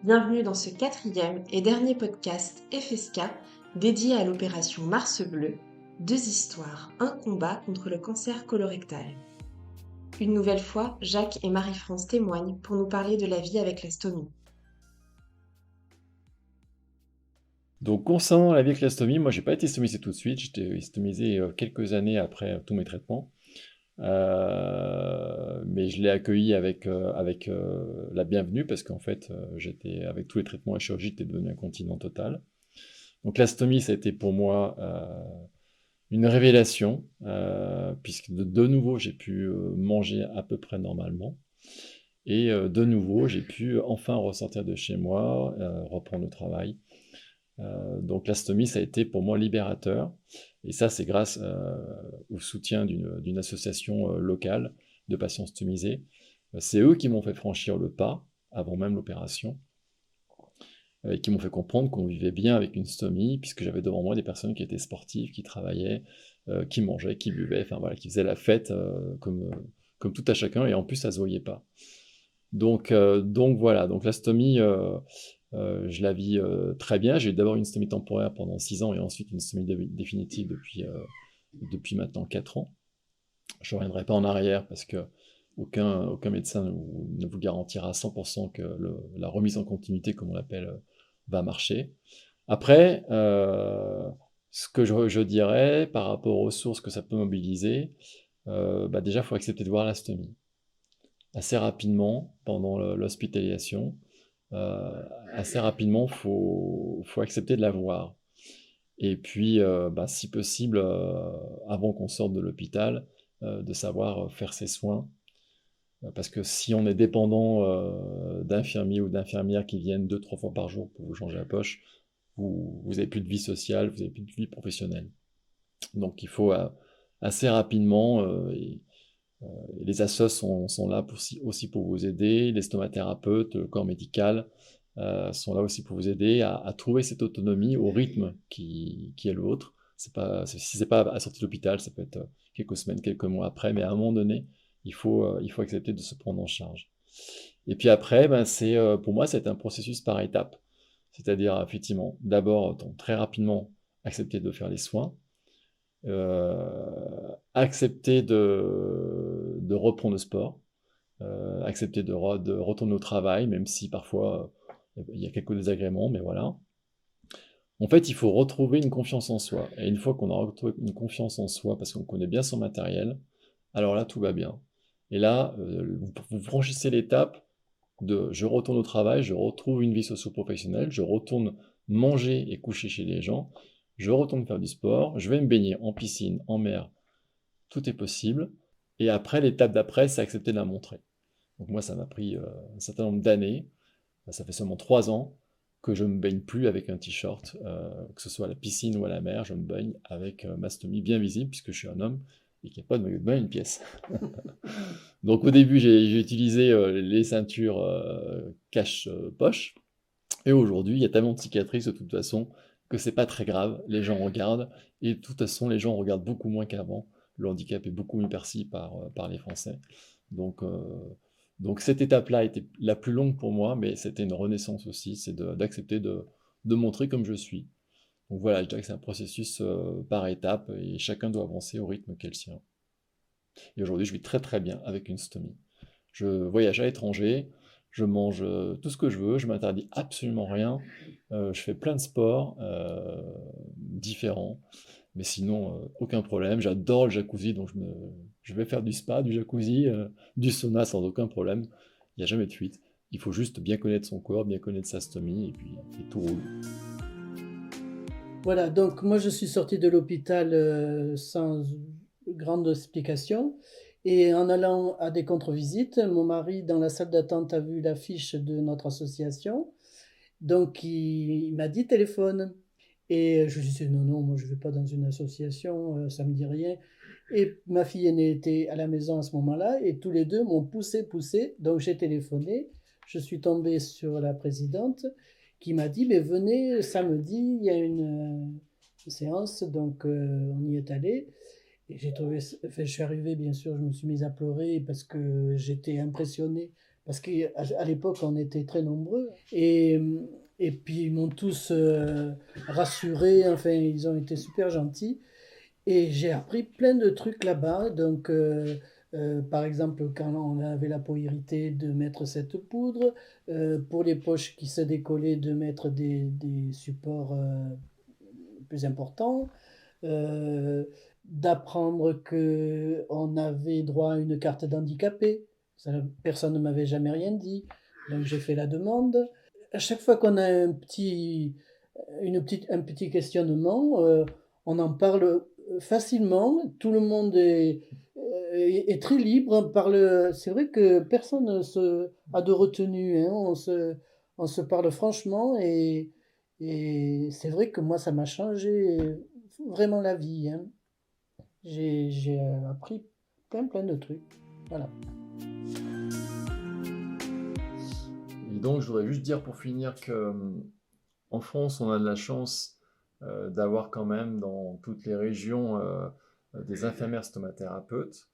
Bienvenue dans ce quatrième et dernier podcast FSK dédié à l'opération Mars Bleu, deux histoires, un combat contre le cancer colorectal. Une nouvelle fois, Jacques et Marie-France témoignent pour nous parler de la vie avec la stomie. Donc, concernant la viclastomie, moi, j'ai pas été stomisé tout de suite. J'étais stomisé quelques années après tous mes traitements. Mais je l'ai accueilli avec la bienvenue parce qu'en fait, j'étais avec tous les traitements et chirurgie, j'étais devenu un continent total. Donc, la stomie, ça a été pour moi une révélation puisque de nouveau, j'ai pu manger à peu près normalement. Et de nouveau, j'ai pu enfin ressortir de chez moi, reprendre le travail. Donc l'astomie, ça a été pour moi libérateur. Et ça, c'est grâce au soutien d'une association locale de patients stomisés. C'est eux qui m'ont fait franchir le pas, avant même l'opération, et qui m'ont fait comprendre qu'on vivait bien avec une stomie, puisque j'avais devant moi des personnes qui étaient sportives, qui travaillaient, qui mangeaient, qui buvaient, enfin voilà, qui faisaient la fête comme tout à chacun, et en plus, ça se voyait pas. Donc voilà, donc la stomie, je la vis très bien. J'ai eu d'abord une stomie temporaire pendant 6 ans et ensuite une stomie définitive depuis maintenant 4 ans. Je ne reviendrai pas en arrière parce que aucun médecin ne vous garantira à 100% que la remise en continuité, comme on l'appelle, va marcher. Après, ce que je dirais par rapport aux sources que ça peut mobiliser, déjà, il faut accepter de voir la stomie assez rapidement pendant l'hospitalisation. Assez rapidement, faut accepter de la voir. Et puis, si possible, avant qu'on sorte de l'hôpital, de savoir faire ses soins. Parce que si on est dépendant d'infirmiers ou d'infirmières qui viennent 2, 3 fois par jour pour vous changer la poche, vous n'avez plus de vie sociale, vous n'avez plus de vie professionnelle. Donc il faut assez rapidement, et les assos sont là aussi pour vous aider, les stomathérapeutes, le corps médical sont là aussi pour vous aider à trouver cette autonomie au rythme qui est le vôtre. Si c'est pas à sortir de l'hôpital, ça peut être quelques semaines, quelques mois après, mais à un moment donné, il faut accepter de se prendre en charge. Et puis après, pour moi, c'est un processus par étapes. C'est-à-dire, effectivement, d'abord, très rapidement, accepter de faire les soins, accepter de reprendre le sport, accepter de retourner au travail, même si parfois il y a quelques désagréments, mais voilà. En fait, il faut retrouver une confiance en soi. Et une fois qu'on a retrouvé une confiance en soi, parce qu'on connaît bien son matériel, alors là, tout va bien. Et là, vous franchissez l'étape de je retourne au travail, je retrouve une vie socio-professionnelle, je retourne manger et coucher chez les gens, je retourne faire du sport, je vais me baigner en piscine, en mer, tout est possible. Et après, l'étape d'après, c'est accepter de la montrer. Donc moi, ça m'a pris un certain nombre d'années. Ça fait seulement 3 ans que je ne me baigne plus avec un t-shirt, que ce soit à la piscine ou à la mer, je me baigne avec ma stomie bien visible, puisque je suis un homme et qu'il n'y a pas de maillot de bain, une pièce. Donc au début, j'ai utilisé les ceintures cache-poche, et aujourd'hui, il y a tellement de cicatrices de toute façon que c'est pas très grave, les gens regardent, et de toute façon, les gens regardent beaucoup moins qu'avant. Le handicap est beaucoup mieux perçu par les Français. Donc, euh, donc cette étape-là était la plus longue pour moi, mais c'était une renaissance aussi, c'est d'accepter de montrer comme je suis. Donc voilà, je dirais que c'est un processus par étapes, et chacun doit avancer au rythme qu'est le sien. Et aujourd'hui, je vis très très bien avec une stomie. Je voyage à l'étranger, je mange tout ce que je veux, je m'interdis absolument rien, je fais plein de sports différents, mais sinon, aucun problème. J'adore le jacuzzi, donc je vais faire du spa, du jacuzzi, du sauna sans aucun problème. Il n'y a jamais de fuite. Il faut juste bien connaître son corps, bien connaître sa stomie, et tout roule. Voilà, donc moi je suis sortie de l'hôpital sans grande explication. Et en allant à des contre-visites, mon mari, dans la salle d'attente, a vu l'affiche de notre association. Donc il m'a dit téléphone. Et je lui disais non, non, moi je ne vais pas dans une association, ça ne me dit rien. Et ma fille aînée était à la maison à ce moment-là, et tous les deux m'ont poussé, poussé. Donc j'ai téléphoné, je suis tombé sur la présidente qui m'a dit, mais venez samedi, il y a une séance, donc on y est allé. Et j'ai trouvé, enfin, je suis arrivé, bien sûr, je me suis mise à pleurer parce que j'étais impressionnée parce qu'à l'époque, on était très nombreux. Et puis, ils m'ont tous rassuré, enfin, ils ont été super gentils. Et j'ai appris plein de trucs là-bas. Donc, par exemple, quand on avait la peau irritée, de mettre cette poudre. Pour les poches qui se décollaient, de mettre des supports plus importants. Euh, D'apprendre que on avait droit à une carte d'handicapé. Ça, personne ne m'avait jamais rien dit. Donc, j'ai fait la demande. À chaque fois qu'on a un petit questionnement, on en parle facilement. Tout le monde est très libre. C'est vrai que personne a de retenue, hein. On se parle franchement et c'est vrai que moi, ça m'a changé vraiment la vie, hein. J'ai appris plein de trucs. Voilà. Et donc, je voudrais juste dire pour finir que en France, on a de la chance d'avoir quand même dans toutes les régions des infirmières stomathérapeutes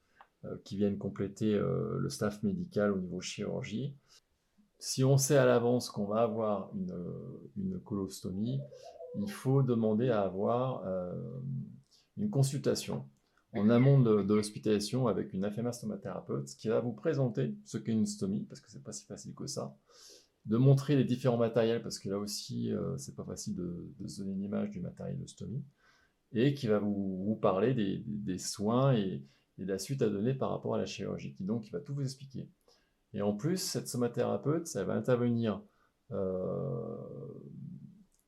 qui viennent compléter le staff médical au niveau chirurgie. Si on sait à l'avance qu'on va avoir une colostomie, il faut demander à avoir une consultation en amont de l'hospitalisation avec une infirmière stomathérapeute qui va vous présenter ce qu'est une stomie, parce que c'est pas si facile que ça, de montrer les différents matériels, parce que là aussi, c'est pas facile de se donner une image du matériel de stomie, et qui va vous parler des soins et de la suite à donner par rapport à la chirurgie, donc il va tout vous expliquer. Et en plus, cette somathérapeute, ça va intervenir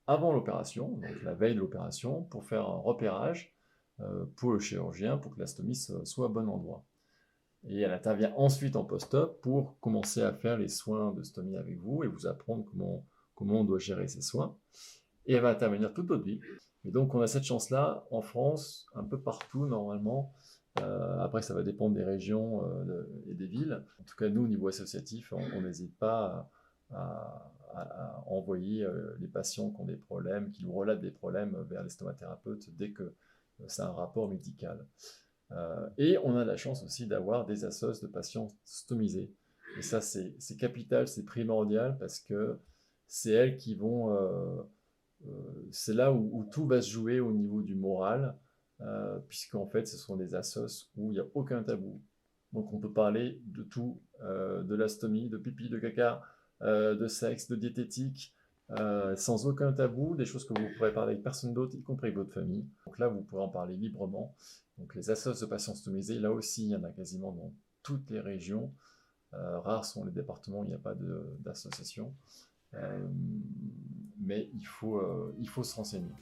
avant l'opération, donc la veille de l'opération, pour faire un repérage pour le chirurgien, pour que la stomie soit au bon endroit. Et elle intervient ensuite en post-op pour commencer à faire les soins de stomie avec vous et vous apprendre comment on doit gérer ces soins. Et elle va intervenir toute votre vie. Et donc, on a cette chance-là en France, un peu partout normalement. Après, ça va dépendre des régions et des villes. En tout cas, nous, au niveau associatif, on n'hésite pas à envoyer les patients qui ont des problèmes, qui nous relatent des problèmes vers les stomathérapeutes dès que c'est un rapport médical. Et on a la chance aussi d'avoir des assos de patients stomisés. Et ça, c'est capital, c'est primordial parce que c'est elles qui vont... c'est là où tout va se jouer au niveau du moral, puisqu'en fait, ce sont des assos où il n'y a aucun tabou. Donc, on peut parler de tout, de la stomie, de pipi, de caca, de sexe, de diététique, sans aucun tabou, des choses que vous pourrez parler avec personne d'autre, y compris votre famille. Donc là, vous pourrez en parler librement. Donc les assos de patients stomisés, là aussi, il y en a quasiment dans toutes les régions. Rares sont les départements où il n'y a pas d'association. Mais il faut se renseigner.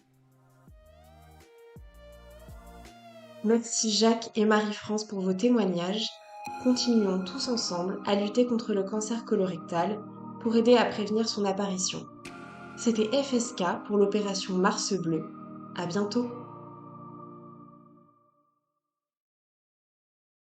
Merci Jacques et Marie-France pour vos témoignages. Continuons tous ensemble à lutter contre le cancer colorectal pour aider à prévenir son apparition. C'était FSK pour l'opération Mars Bleu. À bientôt!